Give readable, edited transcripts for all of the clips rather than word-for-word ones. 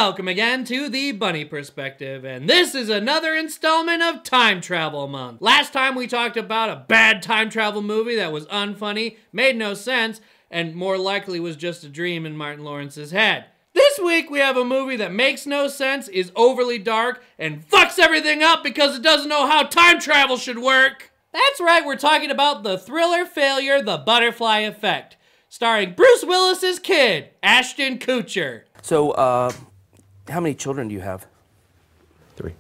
Welcome again to the Bunny Perspective, and this is another installment of Time Travel Month. Last time we talked about a bad time travel movie that was unfunny, made no sense, and more likely was just a dream in Martin Lawrence's head. This week we have a movie that makes no sense, is overly dark, and fucks everything up because it doesn't know how time travel should work. That's right, we're talking about the thriller failure, The Butterfly Effect, starring Bruce Willis's kid, Ashton Krutcher. So, how many children do you have? Three.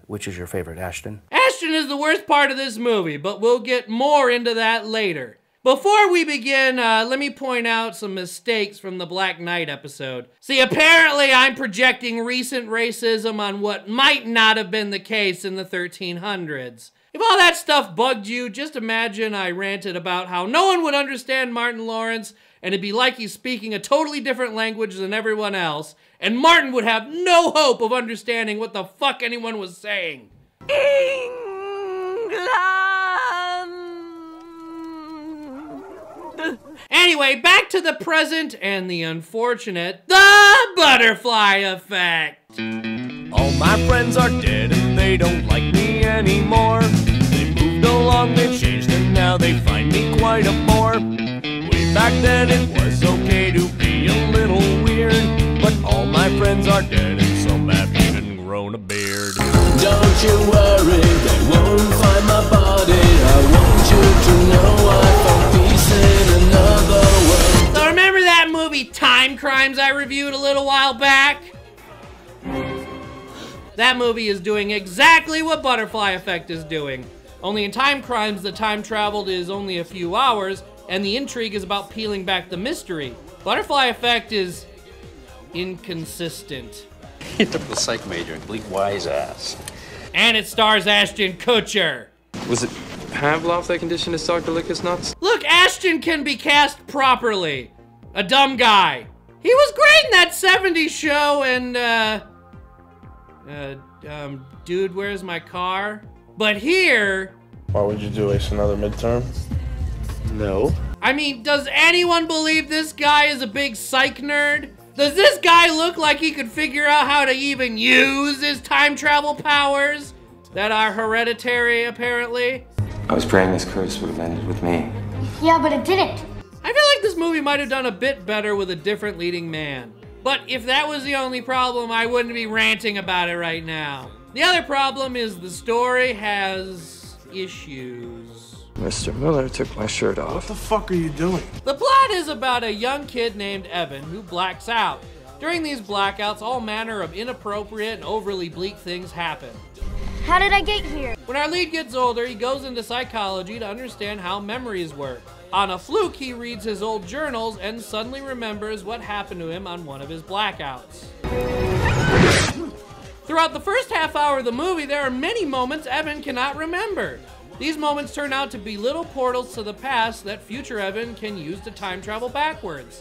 Which is your favorite, Ashton? Ashton is the worst part of this movie, but we'll get more into that later. Before we begin, let me point out some mistakes from the Black Knight episode. See, apparently I'm projecting recent racism on what might not have been the case in the 1300s. If all that stuff bugged you, just imagine I ranted about how no one would understand Martin Lawrence, and it'd be like he's speaking a totally different language than everyone else, and Martin would have no hope of understanding what the fuck anyone was saying. England! Anyway, back to the present and the unfortunate, The Butterfly Effect. All my friends are dead and they don't like me anymore. They moved along, they've changed, and now they find me quite a bore. Way back then it was okay to be a little weird, but all my friends are dead and some have even grown a beard. Don't you worry, they won't find my body. I want you to know I found peace in another world. So remember that movie Time Crimes I reviewed a little while back? That movie is doing exactly what Butterfly Effect is doing. Only in Time Crimes, the time traveled is only a few hours, and the intrigue is about peeling back the mystery. Butterfly Effect is inconsistent. He took the psych major, bleak wise ass. And it stars Ashton Krutcher. Was it Pavlov that conditioned his dog to lick his nuts? Look, Ashton can be cast properly. A dumb guy. He was great in that 70s show and, Dude, Where's My Car? But here... Why would you waste another midterm? No. I mean, does anyone believe this guy is a big psych nerd? Does this guy look like he could figure out how to even use his time travel powers? That are hereditary, apparently? I was praying this curse would have ended with me. Yeah, but it didn't. I feel like this movie might have done a bit better with a different leading man. But if that was the only problem, I wouldn't be ranting about it right now. The other problem is the story has issues. Mr. Miller took my shirt off. What the fuck are you doing? The plot is about a young kid named Evan who blacks out. During these blackouts, all manner of inappropriate and overly bleak things happen. How did I get here? When our lead gets older, he goes into psychology to understand how memories work. On a fluke, he reads his old journals and suddenly remembers what happened to him on one of his blackouts. Throughout the first half hour of the movie, there are many moments Evan cannot remember. These moments turn out to be little portals to the past that future Evan can use to time travel backwards.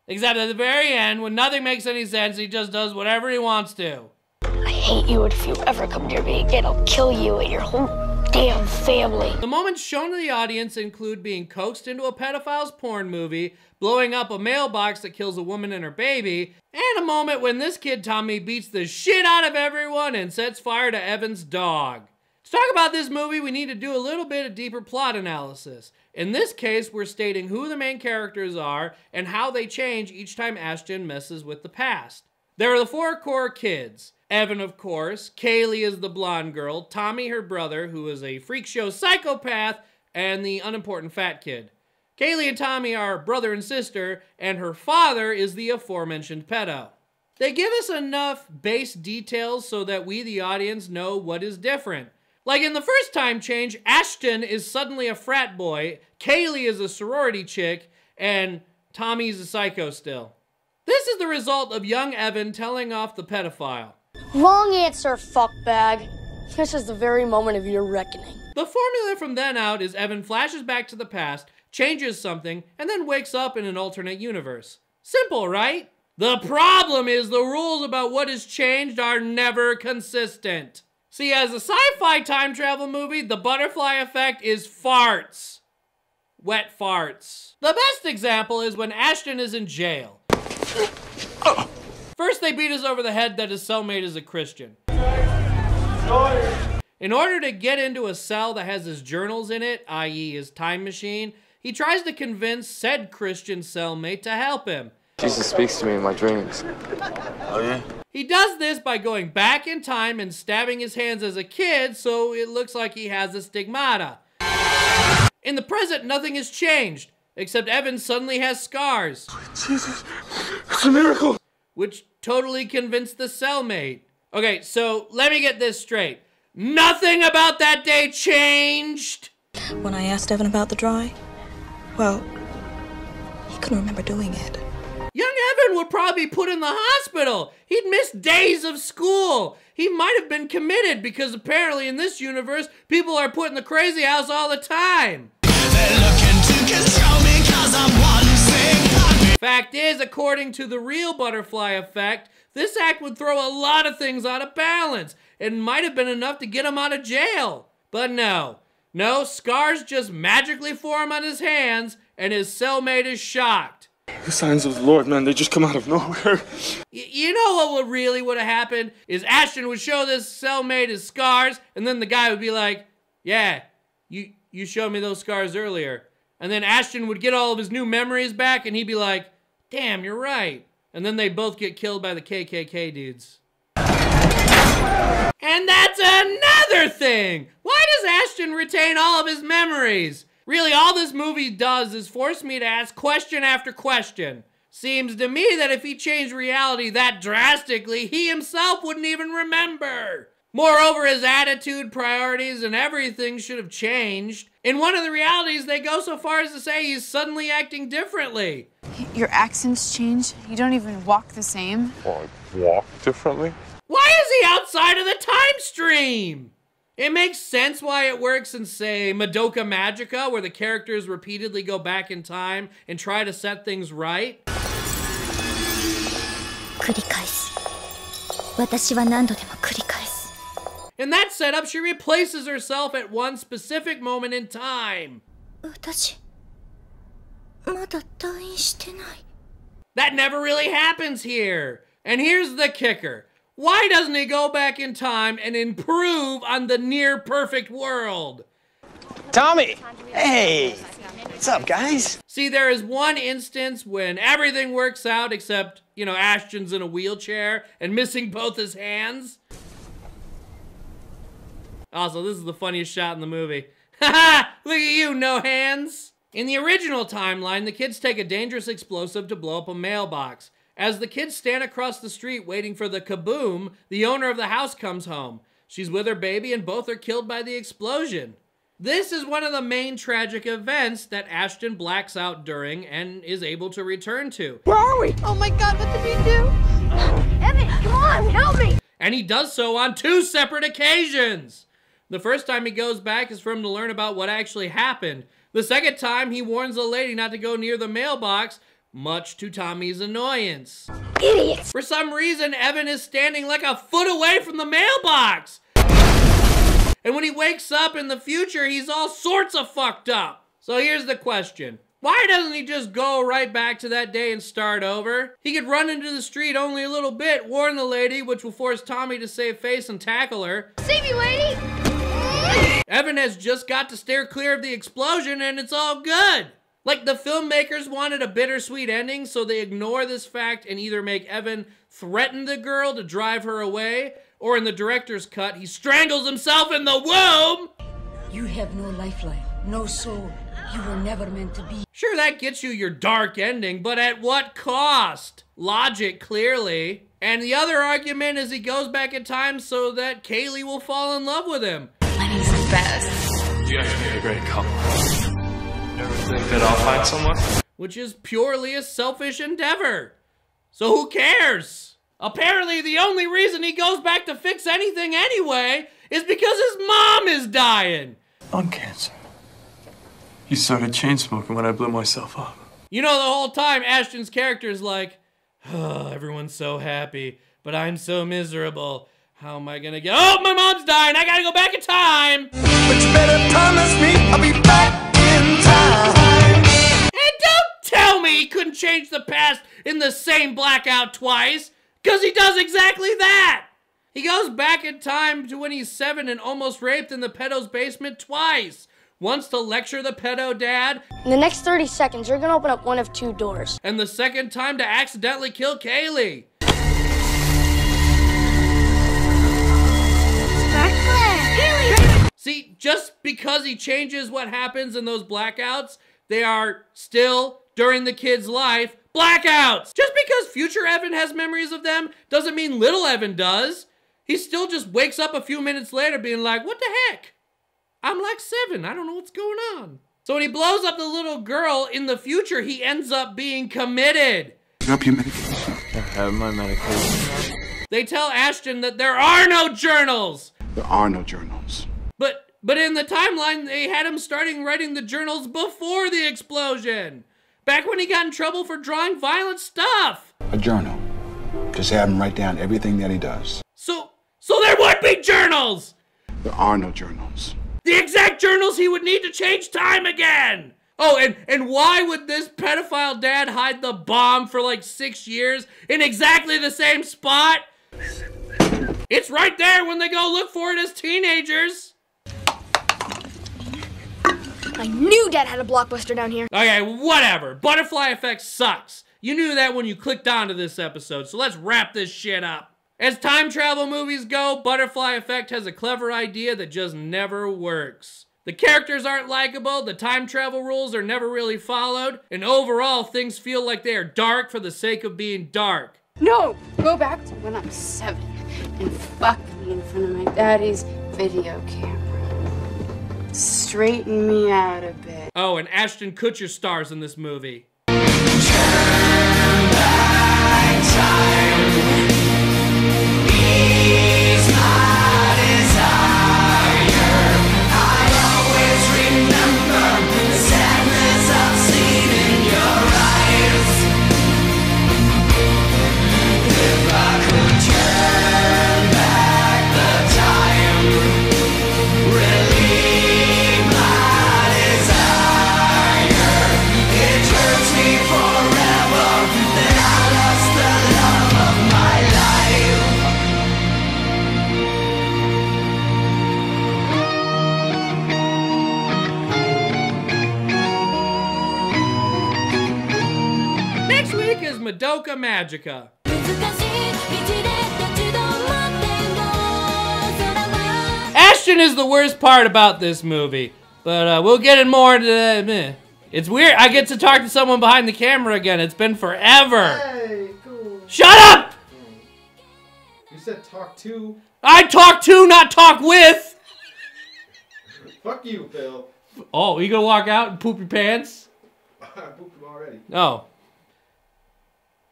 Except at the very end, when nothing makes any sense, he just does whatever he wants to. I hate you, and if you ever come near me again, I'll kill you and your whole damn family. The moments shown to the audience include being coaxed into a pedophile's porn movie, blowing up a mailbox that kills a woman and her baby, and a moment when this kid Tommy beats the shit out of everyone and sets fire to Evan's dog. To talk about this movie, we need to do a little bit of deeper plot analysis. In this case, we're stating who the main characters are and how they change each time Ashton messes with the past. There are the four core kids. Evan, of course, Kaylee is the blonde girl, Tommy her brother, who is a freak show psychopath, and the unimportant fat kid. Kaylee and Tommy are brother and sister, and her father is the aforementioned pedo. They give us enough base details so that we, the audience, know what is different. Like in the first time change, Ashton is suddenly a frat boy, Kaylee is a sorority chick, and Tommy's a psycho still. This is the result of young Evan telling off the pedophile. Wrong answer, fuckbag. This is the very moment of your reckoning. The formula from then out is Evan flashes back to the past, changes something, and then wakes up in an alternate universe. Simple, right? The problem is the rules about what is changed are never consistent. See, as a sci-fi time travel movie, The Butterfly Effect is farts. wet farts. The best example is when Ashton is in jail. First, they beat us over the head that his cellmate is a Christian. In order to get into a cell that has his journals in it, i.e. his time machine, he tries to convince said Christian cellmate to help him. Jesus speaks to me in my dreams. Oh, yeah? He does this by going back in time and stabbing his hands as a kid so it looks like he has a stigmata. In the present, nothing has changed, except Evan suddenly has scars. Jesus, it's a miracle. Which totally convinced the cellmate. Okay, so let me get this straight. Nothing about that day changed? When I asked Evan about the drawing, well, he couldn't remember doing it. Young Evan would probably be put in the hospital. He'd missed days of school. He might have been committed because apparently in this universe, people are put in the crazy house all the time. They're looking to control me 'cause I'm one thing. Fact is, according to the real butterfly effect, this act would throw a lot of things out of balance. It might have been enough to get him out of jail. But no, scars just magically form on his hands and his cellmate is shocked. The signs of the Lord, man, they just come out of nowhere. You know what really would have happened is Ashton would show this cellmate his scars and then the guy would be like, yeah, you showed me those scars earlier. And then Ashton would get all of his new memories back and he'd be like, damn, you're right. And then they both get killed by the KKK dudes. And that's another thing! Why does Ashton retain all of his memories? Really, all this movie does is force me to ask question after question. Seems to me that if he changed reality that drastically, he himself wouldn't even remember. Moreover, his attitude, priorities, and everything should have changed. In one of the realities, they go so far as to say he's suddenly acting differently. Your accents change. You don't even walk the same. Well, I walk differently? Why is he outside of the time stream? It makes sense why it works in, say, Madoka Magica, where the characters repeatedly go back in time and try to set things right. In that setup, she replaces herself at one specific moment in time. That never really happens here. And here's the kicker. Why doesn't he go back in time and improve on the near-perfect world? Tommy! Hey! What's up, guys? See, there is one instance when everything works out except, Ashton's in a wheelchair and missing both his hands. Also, this is the funniest shot in the movie. Haha! Look at you, no hands! In the original timeline, the kids take a dangerous explosive to blow up a mailbox. As the kids stand across the street waiting for the kaboom, the owner of the house comes home. She's with her baby and both are killed by the explosion. This is one of the main tragic events that Ashton blacks out during and is able to return to. Where are we? Oh my God, what did we do? Evan, come on, help me! And he does so on 2 separate occasions. The first time he goes back is for him to learn about what actually happened. The second time, he warns the lady not to go near the mailbox, much to Tommy's annoyance. Idiots! For some reason, Evan is standing like a foot away from the mailbox. And when he wakes up in the future, he's all sorts of fucked up. So here's the question. Why doesn't he just go right back to that day and start over? He could run into the street only a little bit, warn the lady, which will force Tommy to save face and tackle her. Save me, lady! Evan has just got to steer clear of the explosion and it's all good. Like the filmmakers wanted a bittersweet ending, so they ignore this fact and either make Evan threaten the girl to drive her away, or in the director's cut, he strangles himself in the womb! You have no lifeline, no soul. You were never meant to be. Sure, that gets you your dark ending, but at what cost? Logic, clearly. And the other argument is he goes back in time so that Kaylee will fall in love with him. Money's the best. You have to be a great couple. Ever think that I'll find someone? Which is purely a selfish endeavor. So who cares? Apparently the only reason he goes back to fix anything anyway is because his mom is dying. On cancer. You started chain smoking when I blew myself up. You know, the whole time Ashton's character is like, oh, everyone's so happy, but I'm so miserable. How am I gonna get, oh, my mom's dying, I gotta go back in time. But you better promise me I'll be back in time. me he couldn't change the past in the same blackout twice, because he does exactly that. He goes back in time to when he's 7 and almost raped in the pedo's basement twice. Once to lecture the pedo dad. In the next 30 seconds, you're gonna open up one of 2 doors. And the second time to accidentally kill Kaylee. See, just because he changes what happens in those blackouts, they are still, during the kid's life, blackouts! Just because future Evan has memories of them doesn't mean little Evan does. He still just wakes up a few minutes later being like, what the heck? I'm like 7, I don't know what's going on. So when he blows up the little girl in the future, he ends up being committed. Pick up your medication. I have my medication. They tell Ashton that there are no journals. There are no journals. But in the timeline, they had him starting writing the journals before the explosion. Back when he got in trouble for drawing violent stuff. A journal. Just have him write down everything that he does. So there would be journals! There are no journals. The exact journals he would need to change time again! Oh, and why would this pedophile dad hide the bomb for like 6 years in exactly the same spot? It's right there when they go look for it as teenagers. I knew Dad had a blockbuster down here. Okay, whatever. Butterfly Effect sucks. You knew that when you clicked onto this episode, so let's wrap this shit up. As time travel movies go, Butterfly Effect has a clever idea that just never works. The characters aren't likable, the time travel rules are never really followed, and overall things feel like they are dark for the sake of being dark. No! Go back to when I'm 7 and fuck me in front of my daddy's video camera. Straighten me out a bit. Oh, and Ashton Krutcher stars in this movie. Madoka Magica. Ashton is the worst part about this movie, but we'll get in more into that. It's weird, I get to talk to someone behind the camera again. It's been forever. Hey, cool. Shut up! You said talk to. I talk to, not talk with. Fuck you, Phil. Oh, you gonna walk out and poop your pants? I pooped them already. Oh.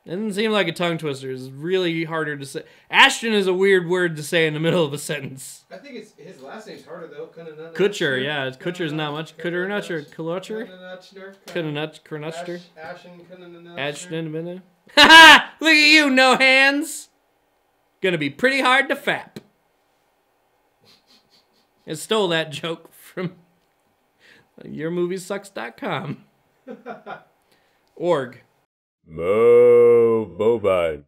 It doesn't seem like a tongue twister. It's really harder to say. Ashton is a weird word to say in the middle of a sentence. I think it's his last name's harder though. Kutcher, yeah. Kutcher's not much. Kutcher, Kulotcher? Kunutcher? Ashton. Haha! Look at you, no hands! Gonna be pretty hard to fap. I stole that joke from yourmoviesucks.com. Org. Mo bovine.